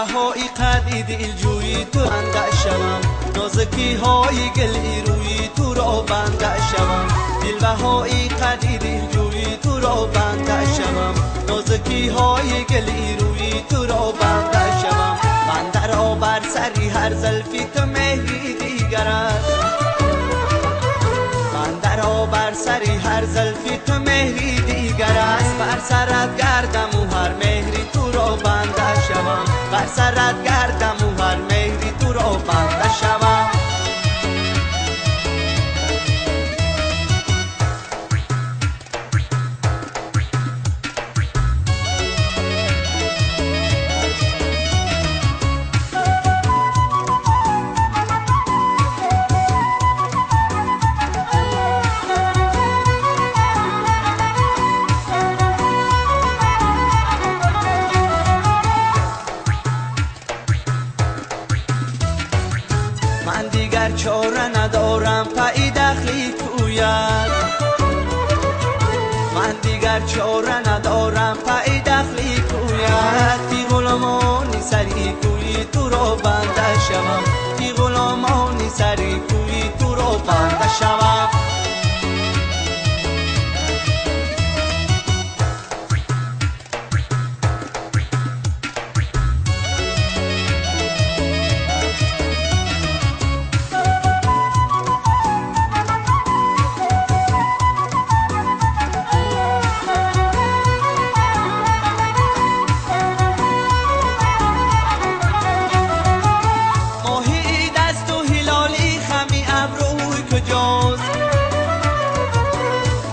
هایی قدی دلجویی تو بنده شوم، نازکی های گلی روی تو را بنده شوم. دلبهایی قدی دلجویی تو را بنده شوم، نازکی های گلی روی تو را بنده شوم. بنده را بر سری هر زلفی تو مهری دیگر است، بنده را بر سری هر زلفی تو مهری دیگر است. بر سرت گردم و هر مهری تو را بنده شوم، بر سرت گردم و هر مهری تو را بنده شوم. من دیگر چاره ندارم پای دخلی کویت، من دیگر چاره ندارم پای دخلی کویت. تی غلامانی سری کوی تو را بنده شوم، تی غلامانی سری کوی تو را بنده شوم.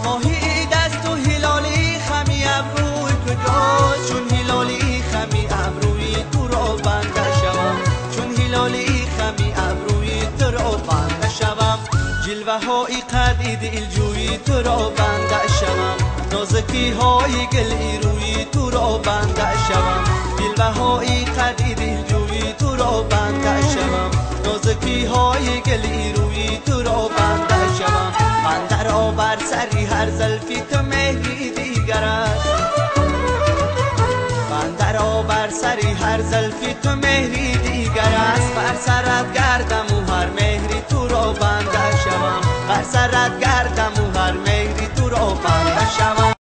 ماهی دست و هلالی خمی ابروی کجاست، چون هلالی خمی ابروی تو را بنده شوم، چون هلالی خمی ابروی تو را بنده شوم. جلوه های قدی دلجویی تو را بنده شوم، نازکی های گلی روی تو را بنده شوم. جلوه های قدی دلجویی تو را بنده شوم، نازکی های گلی روی تو را بنده شوم. بنده را بر سری هر زلفی تو مهری دیگر است، بنده را بر سری هر زلفی تو مهری دیگر است. بر سرت گردم و هر مهری تو را بنده شوم، بر سرت گردم و هر مهری تو را بنده شوم.